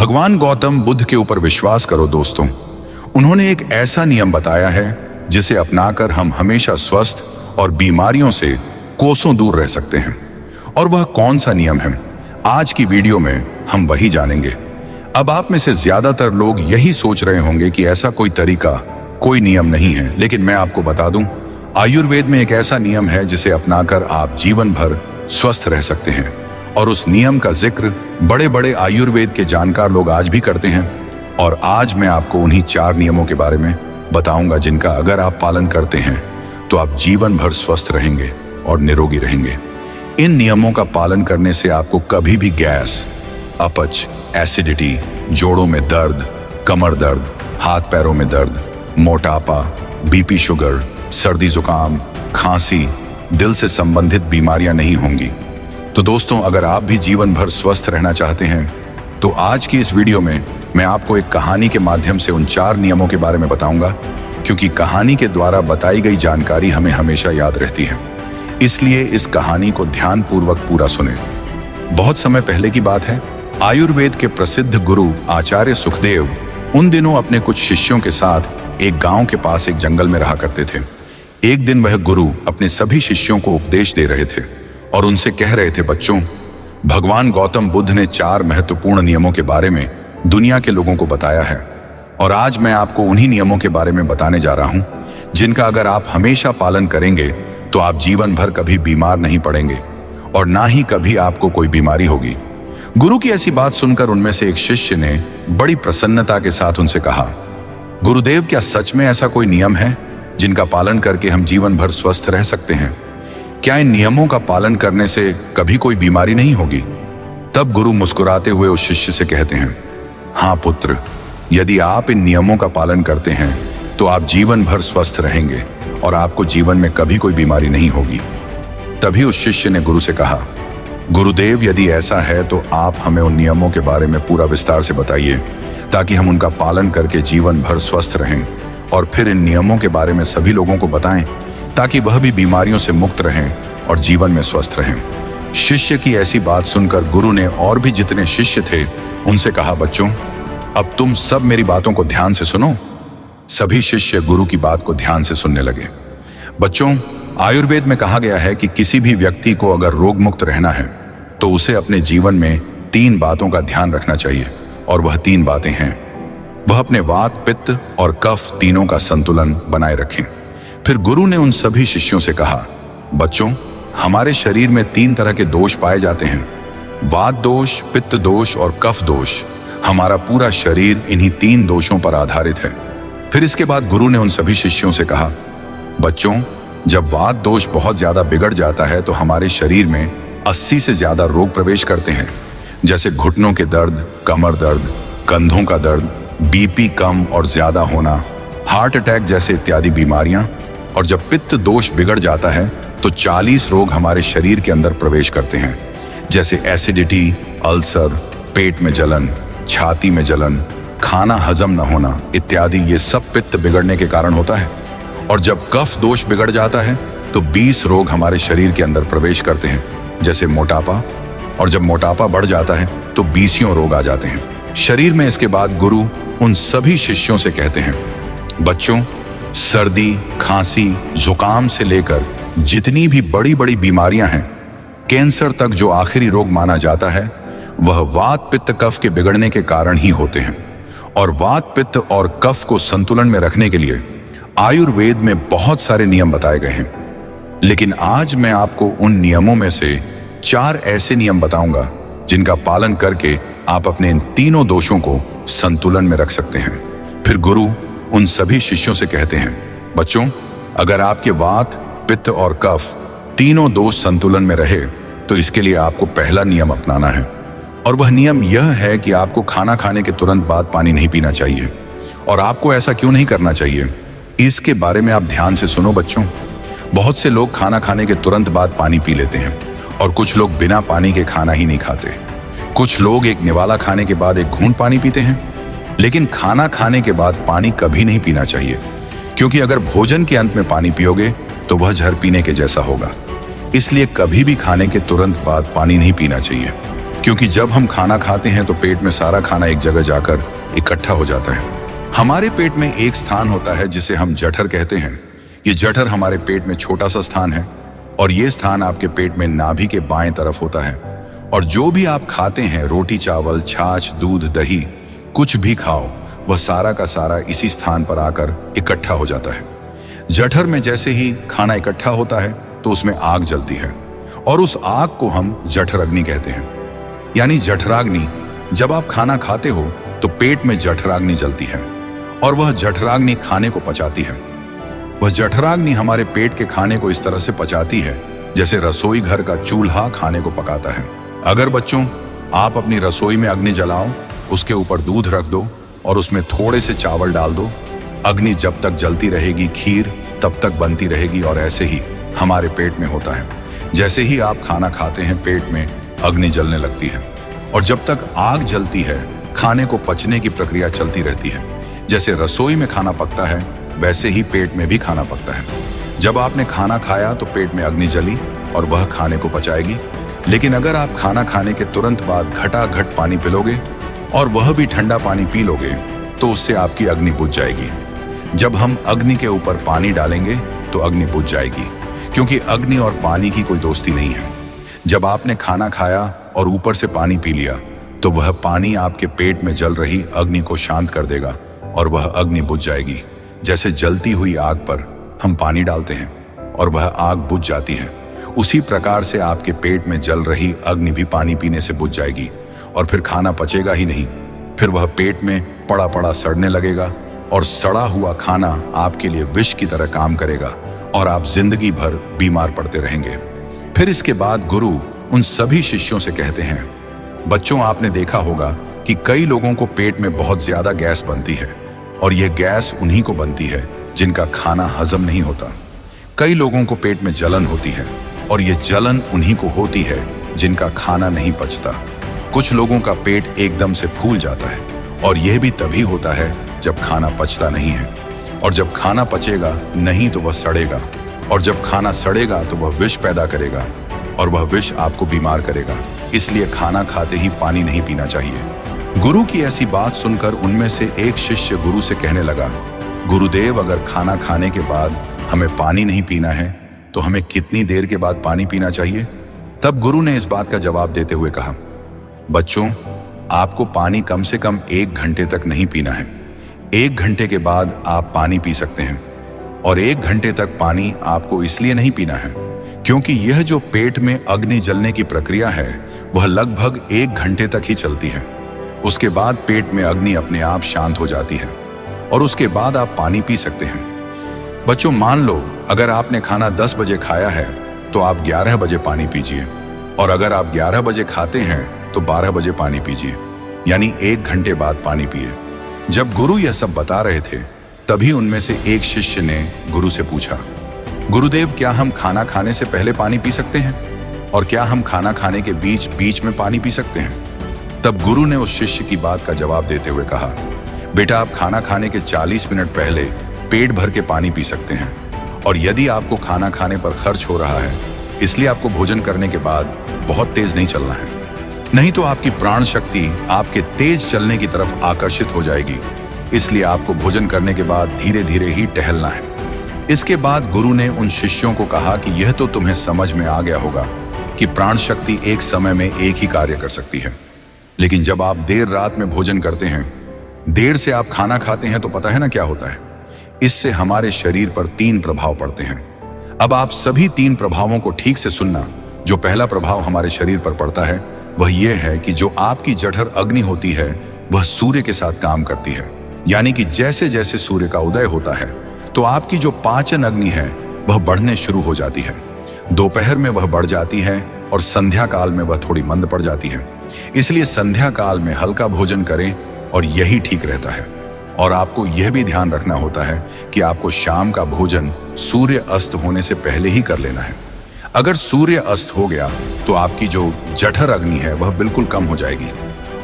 भगवान गौतम बुद्ध के ऊपर विश्वास करो दोस्तों। उन्होंने एक ऐसा नियम बताया है जिसे अपनाकर हम हमेशा स्वस्थ और बीमारियों से कोसों दूर रह सकते हैं। और वह कौन सा नियम है, आज की वीडियो में हम वही जानेंगे। अब आप में से ज्यादातर लोग यही सोच रहे होंगे कि ऐसा कोई तरीका, कोई नियम नहीं है, लेकिन मैं आपको बता दूं, आयुर्वेद में एक ऐसा नियम है जिसे अपनाकर आप जीवन भर स्वस्थ रह सकते हैं। और उस नियम का जिक्र बड़े बड़े आयुर्वेद के जानकार लोग आज भी करते हैं। और आज मैं आपको उन्हीं 4 नियमों के बारे में बताऊंगा जिनका अगर आप पालन करते हैं तो आप जीवन भर स्वस्थ रहेंगे और निरोगी रहेंगे। इन नियमों का पालन करने से आपको कभी भी गैस, अपच, एसिडिटी, जोड़ों में दर्द, कमर दर्द, हाथ पैरों में दर्द, मोटापा, बीपी, शुगर, सर्दी जुकाम, खांसी, दिल से संबंधित बीमारियां नहीं होंगी। तो दोस्तों, अगर आप भी जीवन भर स्वस्थ रहना चाहते हैं तो आज की इस वीडियो में मैं आपको एक कहानी के माध्यम से उन 4 नियमों के बारे में बताऊंगा, क्योंकि कहानी के द्वारा बताई गई जानकारी हमें हमेशा याद रहती है। इसलिए इस कहानी को ध्यानपूर्वक पूरा सुनें। बहुत समय पहले की बात है, आयुर्वेद के प्रसिद्ध गुरु आचार्य सुखदेव उन दिनों अपने कुछ शिष्यों के साथ एक गांव के पास एक जंगल में रहा करते थे। एक दिन वह गुरु अपने सभी शिष्यों को उपदेश दे रहे थे और उनसे कह रहे थे, बच्चों, भगवान गौतम बुद्ध ने 4 महत्वपूर्ण नियमों के बारे में दुनिया के लोगों को बताया है। और आज मैं आपको उन्हीं नियमों के बारे में बताने जा रहा हूं जिनका अगर आप हमेशा पालन करेंगे तो आप जीवन भर कभी बीमार नहीं पड़ेंगे और ना ही कभी आपको कोई बीमारी होगी। गुरु की ऐसी बात सुनकर उनमें से एक शिष्य ने बड़ी प्रसन्नता के साथ उनसे कहा, गुरुदेव, क्या सच में ऐसा कोई नियम है जिनका पालन करके हम जीवन भर स्वस्थ रह सकते हैं? क्या इन नियमों का पालन करने से कभी कोई बीमारी नहीं होगी? तब गुरु मुस्कुराते हुए उस शिष्य से कहते हैं, हाँ पुत्र, यदि आप इन नियमों का पालन करते हैं तो आप जीवन भर स्वस्थ रहेंगे और आपको जीवन में कभी कोई बीमारी नहीं होगी। तभी उस शिष्य ने गुरु से कहा, गुरुदेव, यदि ऐसा है तो आप हमें उन नियमों के बारे में पूरा विस्तार से बताइए ताकि हम उनका पालन करके जीवन भर स्वस्थ रहें और फिर इन नियमों के बारे में सभी लोगों को बताएं ताकि वह भी बीमारियों से मुक्त रहें और जीवन में स्वस्थ रहें। शिष्य की ऐसी बात सुनकर गुरु ने और भी जितने शिष्य थे उनसे कहा, बच्चों, अब तुम सब मेरी बातों को ध्यान से सुनो। सभी शिष्य गुरु की बात को ध्यान से सुनने लगे। बच्चों, आयुर्वेद में कहा गया है कि किसी भी व्यक्ति को अगर रोग मुक्त रहना है तो उसे अपने जीवन में 3 बातों का ध्यान रखना चाहिए। और वह 3 बातें हैं, वह अपने वात, पित्त और कफ तीनों का संतुलन बनाए रखें। फिर गुरु ने उन सभी शिष्यों से कहा, बच्चों, हमारे शरीर में 3 तरह के दोष पाए जाते हैं, वात दोष, पित्त दोष और कफ दोष। हमारा पूरा शरीर इन्हीं 3 दोषों पर आधारित है। फिर इसके बाद गुरु ने उन सभी शिष्यों से कहा, बच्चों, जब वात दोष बहुत ज्यादा बिगड़ जाता है तो हमारे शरीर में 80 से ज्यादा रोग प्रवेश करते हैं, जैसे घुटनों के दर्द, कमर दर्द, कंधों का दर्द, बीपी कम और ज्यादा होना, हार्ट अटैक जैसे इत्यादि बीमारियां। और जब पित्त दोष बिगड़ जाता है तो 40 रोग हमारे शरीर के अंदर प्रवेश करते हैं, जैसे एसिडिटी, अल्सर, पेट में जलन, छाती में जलन, खाना हजम न होना इत्यादि। ये सब पित्त बिगड़ने के कारण होता है। और जब कफ दोष बिगड़ जाता है तो 20 रोग हमारे शरीर के अंदर प्रवेश करते हैं, जैसे मोटापा। और जब मोटापा बढ़ जाता है तो 20 रोग आ जाते हैं शरीर में। इसके बाद गुरु उन सभी शिष्यों से कहते हैं, बच्चों, सर्दी, खांसी, जुकाम से लेकर जितनी भी बड़ी बड़ी बीमारियां हैं, कैंसर तक, जो आखिरी रोग माना जाता है, वह वात, पित्त, कफ के बिगड़ने के कारण ही होते हैं। और वात, पित्त और कफ को संतुलन में रखने के लिए आयुर्वेद में बहुत सारे नियम बताए गए हैं। लेकिन आज मैं आपको उन नियमों में से 4 ऐसे नियम बताऊंगा जिनका पालन करके आप अपने इन तीनों दोषों को संतुलन में रख सकते हैं। फिर गुरु उन सभी शिष्यों से कहते हैं, बच्चों, अगर आपके वात, पित्त और कफ तीनों दोष संतुलन में रहे तो इसके लिए आपको पहला नियम अपनाना है। और वह नियम यह है कि आपको खाना खाने के तुरंत बाद पानी नहीं पीना चाहिए। और आपको ऐसा क्यों नहीं करना चाहिए, इसके बारे में आप ध्यान से सुनो बच्चों। बहुत से लोग खाना खाने के तुरंत बाद पानी पी लेते हैं और कुछ लोग बिना पानी के खाना ही नहीं खाते। कुछ लोग एक निवाला खाने के बाद एक घूंट पानी पीते हैं, लेकिन खाना खाने के बाद पानी कभी नहीं पीना चाहिए, क्योंकि अगर भोजन के अंत में पानी पियोगे तो वह जहर पीने के जैसा होगा। इसलिए कभी भी खाने के तुरंत बाद पानी नहीं पीना चाहिए। क्योंकि जब हम खाना खाते हैं तो पेट में सारा खाना एक जगह जाकर इकट्ठा हो जाता है। हमारे पेट में एक स्थान होता है जिसे हम जठर कहते हैं। ये जठर हमारे पेट में छोटा सा स्थान है और ये स्थान आपके पेट में नाभि के बाएं तरफ होता है। और जो भी आप खाते हैं, रोटी, चावल, छाछ, दूध, दही, कुछ भी खाओ, वह सारा का सारा इसी स्थान पर आकर इकट्ठा हो जाता है। जठर में जैसे ही खाना इकट्ठा होता है तो उसमें आग जलती है और उस आग को हम जठर अग्नि कहते हैं, यानी जठराग्नि। जब आप खाना खाते हो तो पेट में जठराग्नि जलती है और वह जठराग्नि खाने को पचाती है। वह जठराग्नि हमारे पेट के खाने को इस तरह से पचाती है जैसे रसोई घर का चूल्हा खाने को पकाता है। अगर बच्चों, आप अपनी रसोई में अग्नि जलाओ, उसके ऊपर दूध रख दो और उसमें थोड़े से चावल डाल दो, अग्नि जब तक जलती रहेगी, खीर तब तक बनती रहेगी। और ऐसे ही हमारे पेट में होता है। जैसे ही आप खाना खाते हैं, पेट में अग्नि जलने लगती है और जब तक आग जलती है, खाने को पचने की प्रक्रिया चलती रहती है। जैसे रसोई में खाना पकता है, वैसे ही पेट में भी खाना पकता है। जब आपने खाना खाया तो पेट में अग्नि जली और वह खाने को पचाएगी। लेकिन अगर आप खाना खाने के तुरंत बाद घटाघट पानी पिलोगे और वह भी ठंडा पानी पी लोगे तो उससे आपकी अग्नि बुझ जाएगी। जब हम अग्नि के ऊपर पानी डालेंगे तो अग्नि बुझ जाएगी, क्योंकि अग्नि और पानी की कोई दोस्ती नहीं है। जब आपने खाना खाया और ऊपर से पानी पी लिया तो वह पानी आपके पेट में जल रही अग्नि को शांत कर देगा और वह अग्नि बुझ जाएगी। जैसे जलती हुई आग पर हम पानी डालते हैं और वह आग बुझ जाती है, उसी प्रकार से आपके पेट में जल रही अग्नि भी पानी पीने से बुझ जाएगी और फिर खाना पचेगा ही नहीं। फिर वह पेट में पड़ा पड़ा सड़ने लगेगा और सड़ा हुआ खाना आपके लिए विष की तरह काम करेगा और आप जिंदगी भर बीमार पड़ते रहेंगे। फिर इसके बाद गुरु उन सभी शिष्यों से कहते हैं, बच्चों, आपने देखा होगा कि कई लोगों को पेट में बहुत ज्यादा गैस बनती है और यह गैस उन्हीं को बनती है जिनका खाना हजम नहीं होता। कई लोगों को पेट में जलन होती है और यह जलन उन्हीं को होती है जिनका खाना नहीं पचता। कुछ लोगों का पेट एकदम से फूल जाता है और यह भी तभी होता है जब खाना पचता नहीं है। और जब खाना पचेगा नहीं तो वह सड़ेगा, और जब खाना सड़ेगा तो वह विष पैदा करेगा और वह विष आपको बीमार करेगा। इसलिए खाना खाते ही पानी नहीं पीना चाहिए। गुरु की ऐसी बात सुनकर उनमें से एक शिष्य गुरु से कहने लगा, गुरुदेव, अगर खाना खाने के बाद हमें पानी नहीं पीना है तो हमें कितनी देर के बाद पानी पीना चाहिए? तब गुरु ने इस बात का जवाब देते हुए कहा, बच्चों, आपको पानी कम से कम 1 घंटे तक नहीं पीना है। 1 घंटे के बाद आप पानी पी सकते हैं और 1 घंटे तक पानी आपको इसलिए नहीं पीना है क्योंकि यह जो पेट में अग्नि जलने की प्रक्रिया है वह लगभग 1 घंटे तक ही चलती है। उसके बाद पेट में अग्नि अपने आप शांत हो जाती है और उसके बाद आप पानी पी सकते हैं। बच्चों, मान लो अगर आपने खाना 10 बजे खाया है तो आप 11 बजे पानी पीजिए, और अगर आप 11 बजे खाते हैं तो 12 बजे पानी पीजिए, यानी 1 घंटे बाद पानी पिए। जब गुरु यह सब बता रहे थे तभी उनमें से एक शिष्य ने गुरु से पूछा, गुरुदेव, क्या हम खाना खाने से पहले पानी पी सकते हैं और क्या हम खाना खाने के बीच बीच में पानी पी सकते हैं? तब गुरु ने उस शिष्य की बात का जवाब देते हुए कहा, बेटा, आप खाना खाने के 40 मिनट पहले पेट भर के पानी पी सकते हैं, और यदि आपको खाना खाने पर खर्च हो रहा है इसलिए आपको भोजन करने के बाद बहुत तेज नहीं चलना है, नहीं तो आपकी प्राण शक्ति आपके तेज चलने की तरफ आकर्षित हो जाएगी। इसलिए आपको भोजन करने के बाद धीरे धीरे ही टहलना है। इसके बाद गुरु ने उन शिष्यों को कहा कि यह तो तुम्हें समझ में आ गया होगा कि प्राण शक्ति एक समय में एक ही कार्य कर सकती है, लेकिन जब आप देर रात में भोजन करते हैं, देर से आप खाना खाते हैं, तो पता है ना क्या होता है? इससे हमारे शरीर पर 3 प्रभाव पड़ते हैं। अब आप सभी 3 प्रभावों को ठीक से सुनना। जो पहला प्रभाव हमारे शरीर पर पड़ता है वह यह है कि जो आपकी जठर अग्नि होती है वह सूर्य के साथ काम करती है, यानी कि जैसे जैसे सूर्य का उदय होता है तो आपकी जो पाचन अग्नि है वह बढ़ने शुरू हो जाती है। दोपहर में वह बढ़ जाती है और संध्या काल में वह थोड़ी मंद पड़ जाती है। इसलिए संध्या काल में हल्का भोजन करें और यही ठीक रहता है। और आपको यह भी ध्यान रखना होता है कि आपको शाम का भोजन सूर्य अस्त होने से पहले ही कर लेना है। अगर सूर्य अस्त हो गया तो आपकी जो जठर अग्नि है वह बिल्कुल कम हो जाएगी,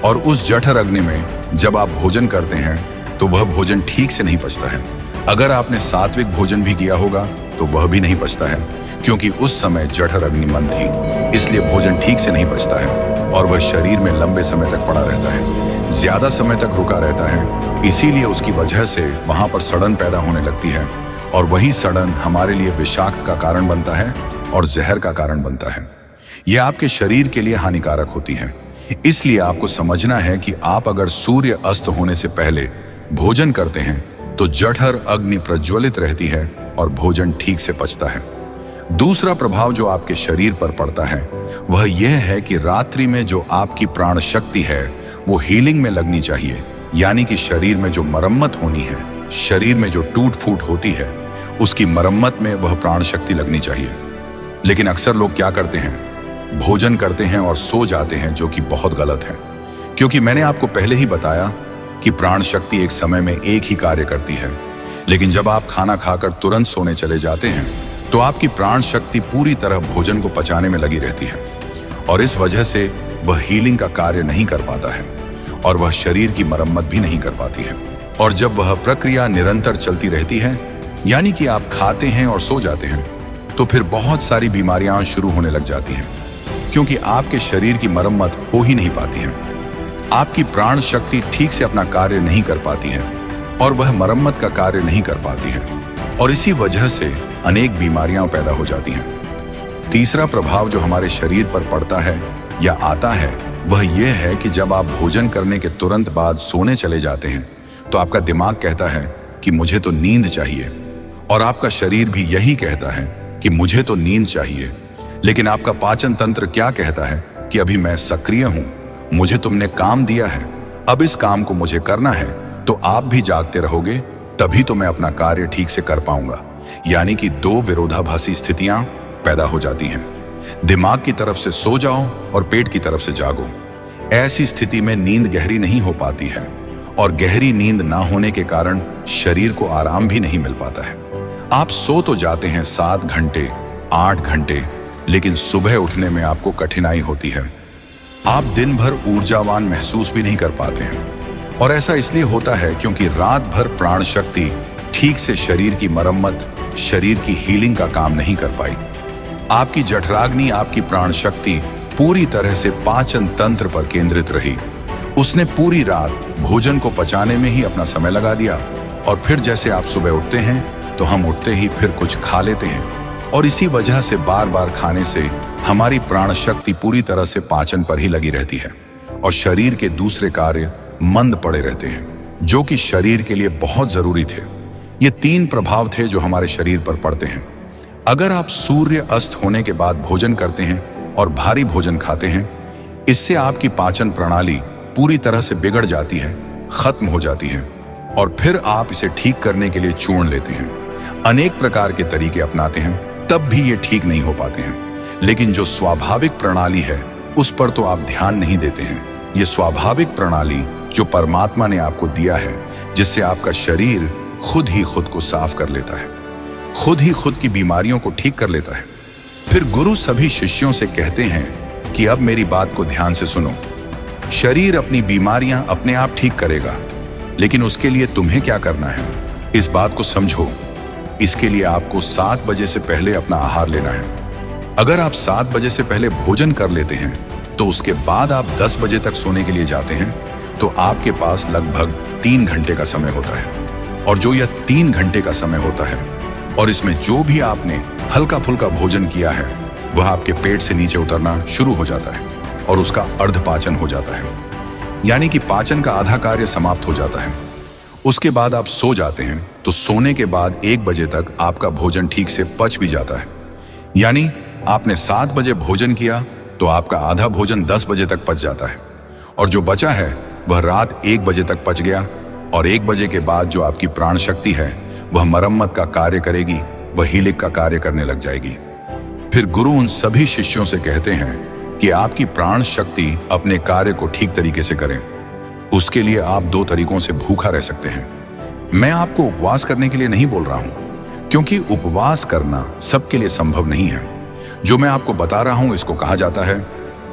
और उस जठर अग्नि में जब आप भोजन करते हैं तो वह भोजन ठीक से नहीं पचता है। अगर आपने सात्विक भोजन भी किया होगा तो वह भी नहीं पचता है, क्योंकि उस समय जठर अग्नि मंद थी, इसलिए भोजन ठीक से नहीं पचता है और वह शरीर में लंबे समय तक पड़ा रहता है, ज्यादा समय तक रुका रहता है। इसीलिए उसकी वजह से वहां पर सड़न पैदा होने लगती है और वही सड़न हमारे लिए विषाक्त का कारण बनता है और जहर का कारण बनता है। यह आपके शरीर के लिए हानिकारक होती है। इसलिए आपको समझना है कि आप अगर सूर्य अस्त होने से पहले भोजन करते हैं तो जठर अग्नि प्रज्वलित रहती है और भोजन ठीक से पचता है। दूसरा प्रभाव जो आपके शरीर पर पड़ता है वह यह है कि रात्रि में जो आपकी प्राण शक्ति है वो हीलिंग में लगनी चाहिए, यानी कि शरीर में जो मरम्मत होनी है, शरीर में जो टूट फूट होती है उसकी मरम्मत में वह प्राण शक्ति लगनी चाहिए। लेकिन अक्सर लोग क्या करते हैं, भोजन करते हैं और सो जाते हैं, जो कि बहुत गलत है। क्योंकि मैंने आपको पहले ही बताया कि प्राण शक्ति एक समय में एक ही कार्य करती है, लेकिन जब आप खाना खाकर तुरंत सोने चले जाते हैं तो आपकी प्राण शक्ति पूरी तरह भोजन को पचाने में लगी रहती है और इस वजह से वह हीलिंग का कार्य नहीं कर पाता है और वह शरीर की मरम्मत भी नहीं कर पाती है। और जब वह प्रक्रिया निरंतर चलती रहती है, यानी कि आप खाते हैं और सो जाते हैं, तो फिर बहुत सारी बीमारियां शुरू होने लग जाती हैं, क्योंकि आपके शरीर की मरम्मत हो ही नहीं पाती है। आपकी प्राण शक्ति ठीक से अपना कार्य नहीं कर पाती है और वह मरम्मत का कार्य नहीं कर पाती है और इसी वजह से अनेक बीमारियां पैदा हो जाती हैं। तीसरा प्रभाव जो हमारे शरीर पर पड़ता है या आता है वह यह है कि जब आप भोजन करने के तुरंत बाद सोने चले जाते हैं तो आपका दिमाग कहता है कि मुझे तो नींद चाहिए और आपका शरीर भी यही कहता है कि मुझे तो नींद चाहिए। लेकिन आपका पाचन तंत्र क्या कहता है कि अभी मैं सक्रिय हूं, मुझे तुमने काम दिया है, अब इस काम को मुझे करना है, तो आप भी जागते रहोगे, तभी तो मैं अपना कार्य ठीक से कर पाऊंगा। यानी कि दो विरोधाभासी स्थितियां पैदा हो जाती हैं। दिमाग की तरफ से सो जाओ और पेट की तरफ से जागो। ऐसी स्थिति में नींद गहरी नहीं हो पाती है और गहरी नींद ना होने के कारण शरीर को आराम भी नहीं मिल पाता है। आप सो तो जाते हैं 7 घंटे 8 घंटे, लेकिन सुबह उठने में आपको कठिनाई होती है। आप दिन भर ऊर्जावान महसूस भी नहीं कर पाते हैं और ऐसा इसलिए होता है क्योंकि रात भर प्राण शक्ति ठीक से शरीर की मरम्मत, शरीर की हीलिंग का काम नहीं कर पाई। आपकी जठराग्नि, आपकी प्राण शक्ति पूरी तरह से पाचन तंत्र पर केंद्रित रही। उसने पूरी रात भोजन को पचाने में ही अपना समय लगा दिया और फिर जैसे आप सुबह उठते हैं तो हम उठते ही फिर कुछ खा लेते हैं और इसी वजह से बार बार खाने से हमारी प्राण शक्ति पूरी तरह से पाचन पर ही लगी रहती है और शरीर के दूसरे कार्य मंद पड़े रहते हैं, जो कि शरीर के लिए बहुत जरूरी थे। ये 3 प्रभाव थे जो हमारे शरीर पर पड़ते हैं। अगर आप सूर्य अस्त होने के बाद भोजन करते हैं और भारी भोजन खाते हैं, इससे आपकी पाचन प्रणाली पूरी तरह से बिगड़ जाती है, खत्म हो जाती है और फिर आप इसे ठीक करने के लिए चूर्ण लेते हैं, अनेक प्रकार के तरीके अपनाते हैं, तब भी ये ठीक नहीं हो पाते हैं। लेकिन जो स्वाभाविक प्रणाली है उस पर तो आप ध्यान नहीं देते हैं। ये स्वाभाविक प्रणाली जो परमात्मा ने आपको दिया है, जिससे आपका शरीर खुद ही खुद को साफ कर लेता है, खुद ही खुद की बीमारियों को ठीक कर लेता है। फिर गुरु सभी शिष्यों से कहते हैं कि अब मेरी बात को ध्यान से सुनो। शरीर अपनी बीमारियां अपने आप ठीक करेगा, लेकिन उसके लिए तुम्हें क्या करना है, इस बात को समझो। इसके लिए आपको 7 बजे से पहले अपना आहार लेना है। अगर आप 7 बजे से पहले भोजन कर लेते हैं तो उसके बाद आप 10 बजे तक सोने के लिए जाते हैं, तो आपके पास लगभग 3 घंटे का समय होता है। और जो यह 3 घंटे का समय होता है और इसमें जो भी आपने हल्का फुल्का भोजन किया है वह आपके पेट से नीचे उतरना शुरू हो जाता है और उसका अर्धपाचन हो जाता है, यानी कि पाचन का आधा कार्य समाप्त हो जाता है। उसके बाद आप सो जाते हैं, तो सोने के बाद 1 बजे तक आपका भोजन ठीक से पच भी जाता है। यानी आपने 7 बजे भोजन किया तो आपका आधा भोजन 10 बजे तक पच जाता है और जो बचा है वह रात 1 बजे तक पच गया और 1 बजे के बाद जो आपकी प्राण शक्ति है वह मरम्मत का कार्य करेगी, वह हीलिंग का कार्य करने लग जाएगी। फिर गुरु उन सभी शिष्यों से कहते हैं कि आपकी प्राण शक्ति अपने कार्य को ठीक तरीके से करें। उसके लिए आप 2 तरीकों से भूखा रह सकते हैं। मैं आपको उपवास करने के लिए नहीं बोल रहा हूं, क्योंकि उपवास करना सबके लिए संभव नहीं है। जो मैं आपको बता रहा हूं इसको कहा जाता है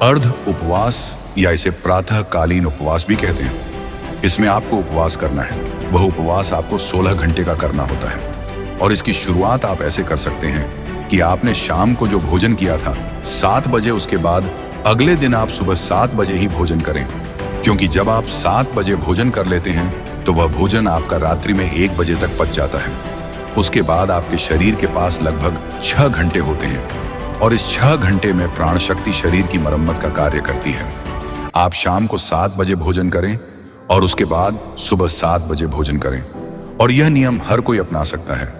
अर्ध उपवास, या इसे प्रातःकालीन उपवास भी कहते हैं। इसमें आपको उपवास करना है, वह उपवास आपको 16 घंटे का करना होता है और इसकी शुरुआत आप ऐसे कर सकते हैं कि आपने शाम को जो भोजन किया था 7 बजे, उसके बाद अगले दिन आप सुबह 7 बजे ही भोजन करें, क्योंकि जब आप 7 बजे भोजन कर लेते हैं तो वह भोजन आपका रात्रि में 1 बजे तक पच जाता है। उसके बाद आपके शरीर के पास लगभग 6 घंटे होते हैं और इस 6 घंटे में प्राण शक्ति शरीर की मरम्मत का कार्य करती है। आप शाम को 7 बजे भोजन करें और उसके बाद सुबह 7 बजे भोजन करें, और यह नियम हर कोई अपना सकता है।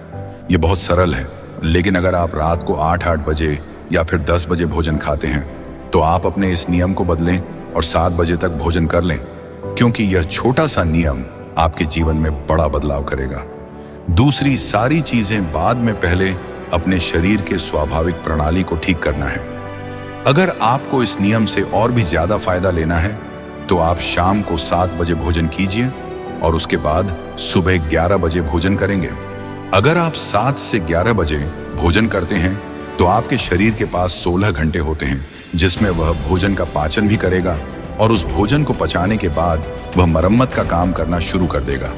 यह बहुत सरल है, लेकिन अगर आप रात को 8 बजे या फिर 10 बजे भोजन खाते हैं तो आप अपने इस नियम को बदलें और 7 बजे तक भोजन कर लें, क्योंकि यह छोटा सा नियम आपके जीवन में बड़ा बदलाव करेगा। दूसरी सारी चीजें बाद में, पहले अपने शरीर के स्वाभाविक प्रणाली को ठीक करना है। अगर आपको इस नियम से और भी ज्यादा फायदा लेना है तो आप शाम को 7 बजे भोजन कीजिए और उसके बाद सुबह 11 बजे भोजन करेंगे। अगर आप 7 से 11 बजे भोजन करते हैं तो आपके शरीर के पास 16 घंटे होते हैं, जिसमें वह भोजन का पाचन भी करेगा और उस भोजन को पचाने के बाद वह मरम्मत का काम करना शुरू कर देगा।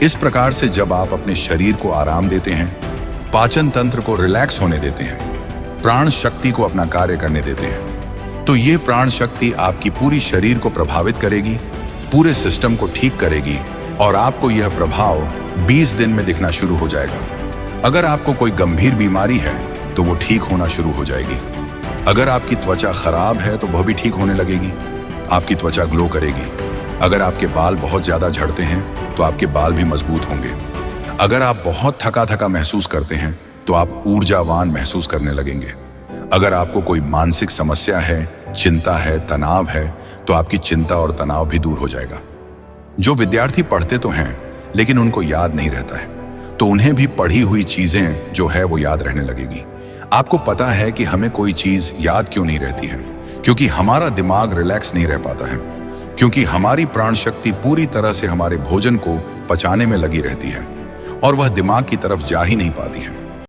इस प्रकार से जब आप अपने शरीर को आराम देते हैं, पाचन तंत्र को रिलैक्स होने देते हैं, प्राण शक्ति को अपना कार्य करने देते हैं, तो ये प्राण शक्ति आपकी पूरी शरीर को प्रभावित करेगी, पूरे सिस्टम को ठीक करेगी और आपको यह प्रभाव 20 दिन में दिखना शुरू हो जाएगा। अगर आपको कोई गंभीर बीमारी है तो वो ठीक होना शुरू हो जाएगी। अगर आपकी त्वचा खराब है तो वह भी ठीक होने लगेगी, आपकी त्वचा ग्लो करेगी। अगर आपके बाल बहुत ज्यादा झड़ते हैं तो आपके बाल भी मजबूत होंगे। अगर आप बहुत थका थका महसूस करते हैं तो आप ऊर्जावान महसूस करने लगेंगे। अगर आपको कोई मानसिक समस्या है, चिंता है, तनाव है, तो आपकी चिंता और तनाव भी दूर हो जाएगा। जो विद्यार्थी पढ़ते तो हैं लेकिन उनको याद नहीं रहता है, तो उन्हें भी पढ़ी हुई चीजें जो है वो याद रहने लगेगी। आपको पता है कि हमें कोई चीज याद क्यों नहीं रहती है? क्योंकि हमारा दिमाग रिलैक्स नहीं रह पाता है, क्योंकि हमारी प्राण शक्ति पूरी तरह से हमारे भोजन को पचाने में लगी रहती है और वह दिमाग की तरफ जा ही नहीं पाती है।